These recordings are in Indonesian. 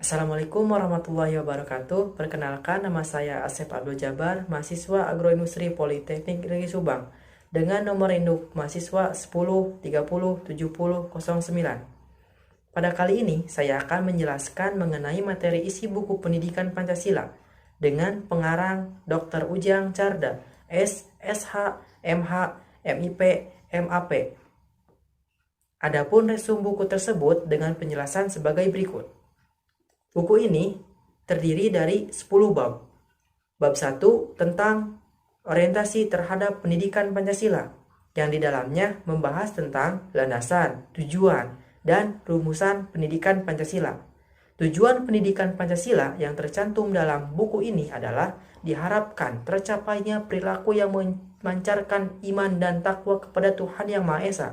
Assalamualaikum warahmatullahi wabarakatuh. Perkenalkan, nama saya Asep Abdul Jabar, mahasiswa Agroindustri Politeknik Negeri Subang, dengan nomor induk mahasiswa 10 30 70 09. Pada kali ini, saya akan menjelaskan mengenai materi isi buku pendidikan Pancasila dengan pengarang Dr. Ujang Carda, SH, MH, MIP, MAP. Adapun resum buku tersebut dengan penjelasan sebagai berikut. Buku ini terdiri dari 10 bab. Bab 1 tentang orientasi terhadap pendidikan Pancasila, yang di dalamnya membahas tentang landasan, tujuan, dan rumusan pendidikan Pancasila. Tujuan pendidikan Pancasila yang tercantum dalam buku ini adalah diharapkan tercapainya perilaku yang memancarkan iman dan takwa kepada Tuhan Yang Maha Esa.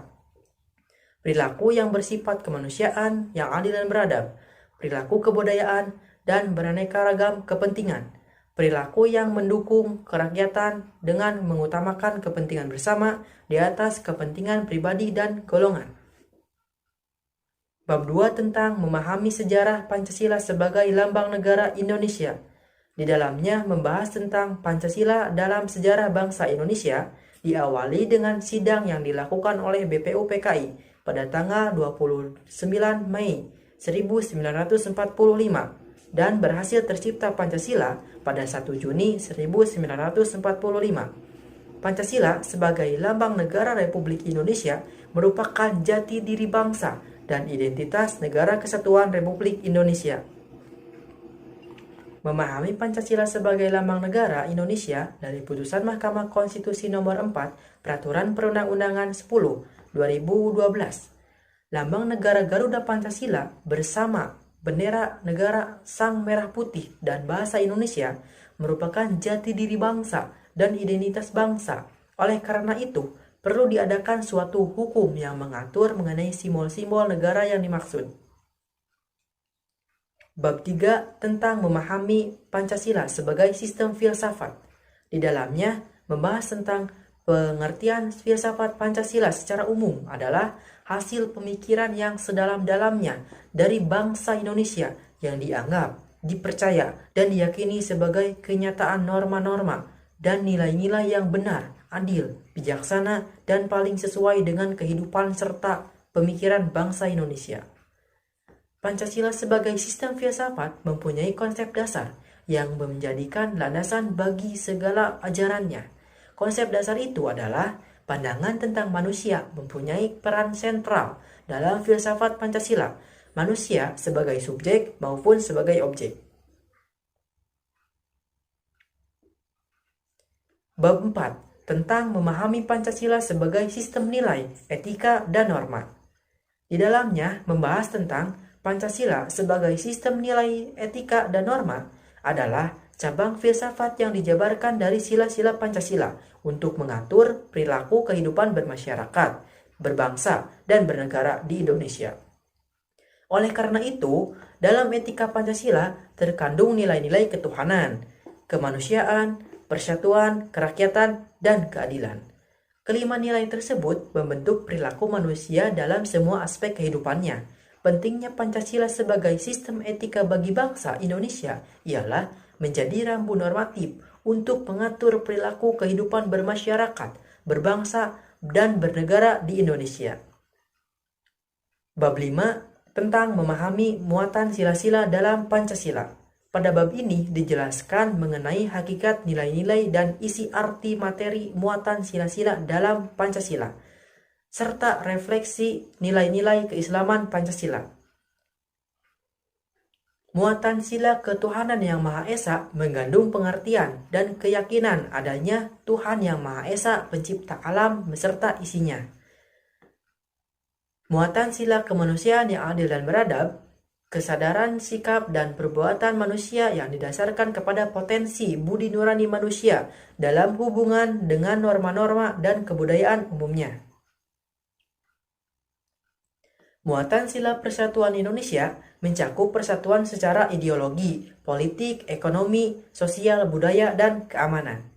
Perilaku yang bersifat kemanusiaan, yang adil dan beradab, perilaku kebudayaan, dan beraneka ragam kepentingan. Perilaku yang mendukung kerakyatan dengan mengutamakan kepentingan bersama di atas kepentingan pribadi dan golongan. Bab 2 tentang memahami sejarah Pancasila sebagai lambang negara Indonesia. Di dalamnya membahas tentang Pancasila dalam sejarah bangsa Indonesia, diawali dengan sidang yang dilakukan oleh BPUPKI pada tanggal 29 Mei 1945 dan berhasil tercipta Pancasila pada 1 Juni 1945. Pancasila sebagai lambang negara Republik Indonesia merupakan jati diri bangsa dan identitas Negara Kesatuan Republik Indonesia. Memahami Pancasila sebagai lambang negara Indonesia dari putusan Mahkamah Konstitusi Nomor 4 Peraturan Perundang-undangan 10 2012. Lambang negara Garuda Pancasila bersama bendera negara Sang Merah Putih dan bahasa Indonesia merupakan jati diri bangsa dan identitas bangsa. Oleh karena itu, perlu diadakan suatu hukum yang mengatur mengenai simbol-simbol negara yang dimaksud. Bab 3 tentang memahami Pancasila sebagai sistem filsafat. Di dalamnya membahas tentang pengertian filsafat Pancasila secara umum adalah hasil pemikiran yang sedalam-dalamnya dari bangsa Indonesia yang dianggap, dipercaya, dan diyakini sebagai kenyataan norma-norma dan nilai-nilai yang benar, adil, bijaksana, dan paling sesuai dengan kehidupan serta pemikiran bangsa Indonesia. Pancasila sebagai sistem filsafat mempunyai konsep dasar yang menjadikan landasan bagi segala ajarannya. Konsep dasar itu adalah pandangan tentang manusia mempunyai peran sentral dalam filsafat Pancasila, manusia sebagai subjek maupun sebagai objek. Bab 4 tentang memahami Pancasila sebagai sistem nilai, etika, dan norma. Di dalamnya membahas tentang Pancasila sebagai sistem nilai, etika, dan norma adalah cabang filsafat yang dijabarkan dari sila-sila Pancasila untuk mengatur perilaku kehidupan bermasyarakat, berbangsa, dan bernegara di Indonesia. Oleh karena itu, dalam etika Pancasila terkandung nilai-nilai ketuhanan, kemanusiaan, persatuan, kerakyatan, dan keadilan. Kelima nilai tersebut membentuk perilaku manusia dalam semua aspek kehidupannya. Pentingnya Pancasila sebagai sistem etika bagi bangsa Indonesia ialah menjadi rambu normatif untuk mengatur perilaku kehidupan bermasyarakat, berbangsa, dan bernegara di Indonesia. Bab 5 tentang memahami muatan sila-sila dalam Pancasila. Pada bab ini dijelaskan mengenai hakikat nilai-nilai dan isi arti materi muatan sila-sila dalam Pancasila, serta refleksi nilai-nilai keislaman Pancasila. Muatan sila ketuhanan Yang Maha Esa mengandung pengertian dan keyakinan adanya Tuhan Yang Maha Esa pencipta alam beserta isinya. Muatan sila kemanusiaan yang adil dan beradab, kesadaran sikap dan perbuatan manusia yang didasarkan kepada potensi budi nurani manusia dalam hubungan dengan norma-norma dan kebudayaan umumnya. Muatan sila persatuan Indonesia mencakup persatuan secara ideologi, politik, ekonomi, sosial, budaya, dan keamanan.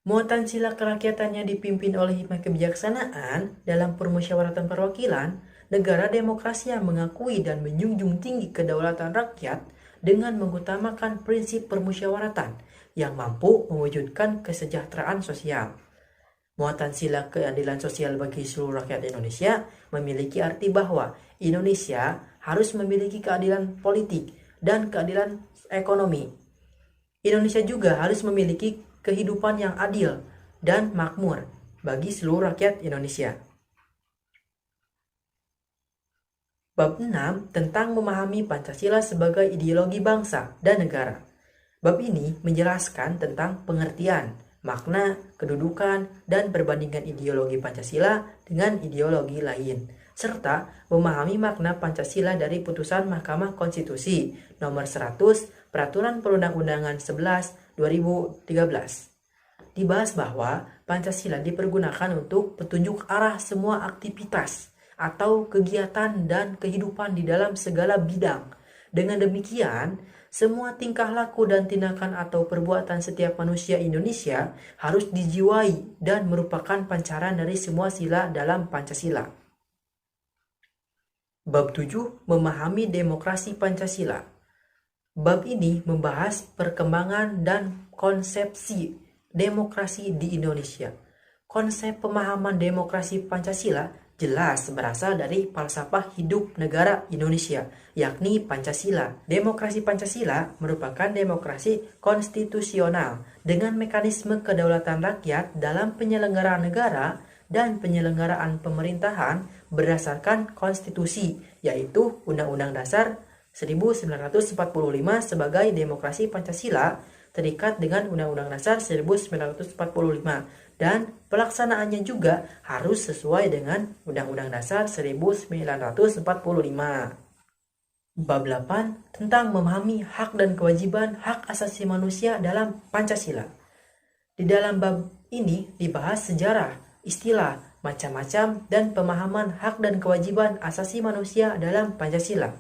Muatan sila kerakyatannya dipimpin oleh hikmah kebijaksanaan dalam permusyawaratan perwakilan negara demokrasi yang mengakui dan menjunjung tinggi kedaulatan rakyat dengan mengutamakan prinsip permusyawaratan yang mampu mewujudkan kesejahteraan sosial. Muatan sila keadilan sosial bagi seluruh rakyat Indonesia memiliki arti bahwa Indonesia harus memiliki keadilan politik dan keadilan ekonomi. Indonesia juga harus memiliki kehidupan yang adil dan makmur bagi seluruh rakyat Indonesia. Bab 6 tentang memahami Pancasila sebagai ideologi bangsa dan negara. Bab ini menjelaskan tentang pengertian, makna, kedudukan, dan perbandingan ideologi Pancasila dengan ideologi lain, serta memahami makna Pancasila dari putusan Mahkamah Konstitusi nomor 100 Peraturan Perundang-undangan 11 2013. Dibahas bahwa Pancasila dipergunakan untuk petunjuk arah semua aktivitas atau kegiatan dan kehidupan di dalam segala bidang. Dengan demikian, semua tingkah laku dan tindakan atau perbuatan setiap manusia Indonesia harus dijiwai dan merupakan pancaran dari semua sila dalam Pancasila. Bab 7 memahami demokrasi Pancasila. Bab ini membahas perkembangan dan konsepsi demokrasi di Indonesia. Konsep pemahaman demokrasi Pancasila jelas berasal dari falsafah hidup negara Indonesia, yakni Pancasila. Demokrasi Pancasila merupakan demokrasi konstitusional dengan mekanisme kedaulatan rakyat dalam penyelenggaraan negara dan penyelenggaraan pemerintahan berdasarkan konstitusi, yaitu Undang-Undang Dasar 1945 sebagai demokrasi Pancasila terikat dengan Undang-Undang Dasar 1945 dan pelaksanaannya juga harus sesuai dengan Undang-Undang Dasar 1945. Bab 8 tentang memahami hak dan kewajiban hak asasi manusia dalam Pancasila. Di dalam bab ini dibahas sejarah, istilah, macam-macam, dan pemahaman hak dan kewajiban asasi manusia dalam Pancasila.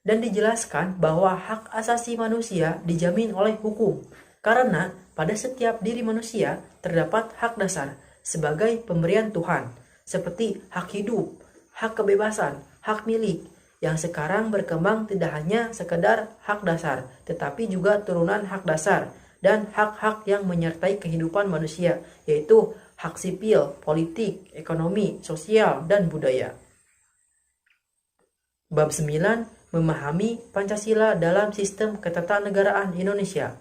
Dan dijelaskan bahwa hak asasi manusia dijamin oleh hukum, karena pada setiap diri manusia terdapat hak dasar sebagai pemberian Tuhan, seperti hak hidup, hak kebebasan, hak milik, yang sekarang berkembang tidak hanya sekedar hak dasar, tetapi juga turunan hak dasar dan hak-hak yang menyertai kehidupan manusia, yaitu hak sipil, politik, ekonomi, sosial, dan budaya. Bab 9 memahami Pancasila dalam sistem ketatanegaraan Indonesia.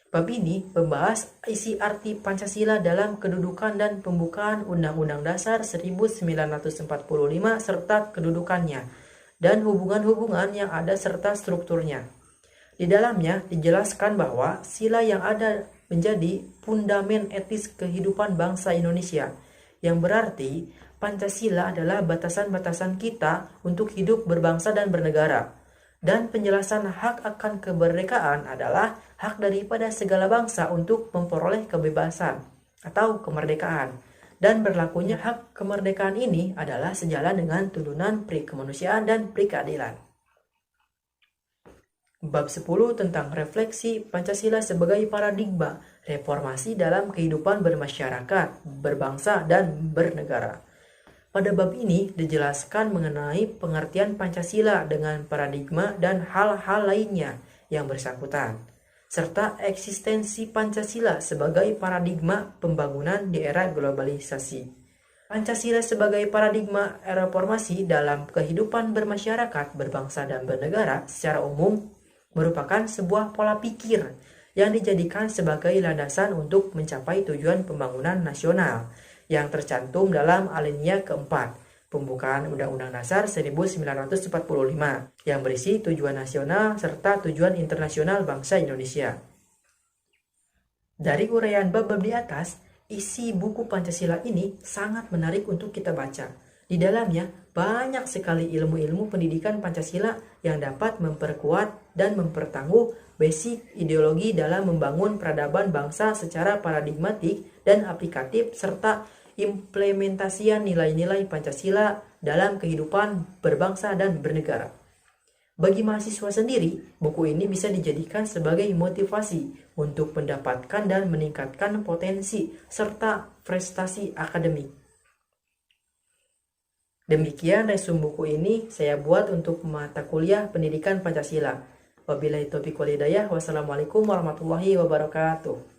Bab ini membahas isi arti Pancasila dalam kedudukan dan pembukaan Undang-Undang Dasar 1945 serta kedudukannya, dan hubungan-hubungan yang ada serta strukturnya. Di dalamnya dijelaskan bahwa sila yang ada menjadi fundamen etis kehidupan bangsa Indonesia, yang berarti Pancasila adalah batasan-batasan kita untuk hidup berbangsa dan bernegara. Dan penjelasan hak akan kemerdekaan adalah hak daripada segala bangsa untuk memperoleh kebebasan atau kemerdekaan. Dan berlakunya hak kemerdekaan ini adalah sejalan dengan tuntunan pri kemanusiaan dan pri keadilan. Bab 10 tentang refleksi Pancasila sebagai paradigma reformasi dalam kehidupan bermasyarakat, berbangsa, dan bernegara. Pada bab ini dijelaskan mengenai pengertian Pancasila dengan paradigma dan hal-hal lainnya yang bersangkutan, serta eksistensi Pancasila sebagai paradigma pembangunan di era globalisasi. Pancasila sebagai paradigma reformasi dalam kehidupan bermasyarakat, berbangsa, dan bernegara secara umum merupakan sebuah pola pikir yang dijadikan sebagai landasan untuk mencapai tujuan pembangunan nasional yang tercantum dalam alinea keempat pembukaan Undang-Undang Dasar 1945 yang berisi tujuan nasional serta tujuan internasional bangsa Indonesia. Dari uraian bab-bab di atas, isi buku Pancasila ini sangat menarik untuk kita baca. Di dalamnya banyak sekali ilmu-ilmu pendidikan Pancasila yang dapat memperkuat dan mempertangguh basic ideologi dalam membangun peradaban bangsa secara paradigmatik dan aplikatif serta implementasian nilai-nilai Pancasila dalam kehidupan berbangsa dan bernegara. Bagi mahasiswa sendiri, buku ini bisa dijadikan sebagai motivasi untuk mendapatkan dan meningkatkan potensi serta prestasi akademik. Demikian resume buku ini saya buat untuk mata kuliah Pendidikan Pancasila. Wabillahi taufiq wal hidayah. Wassalamualaikum warahmatullahi wabarakatuh.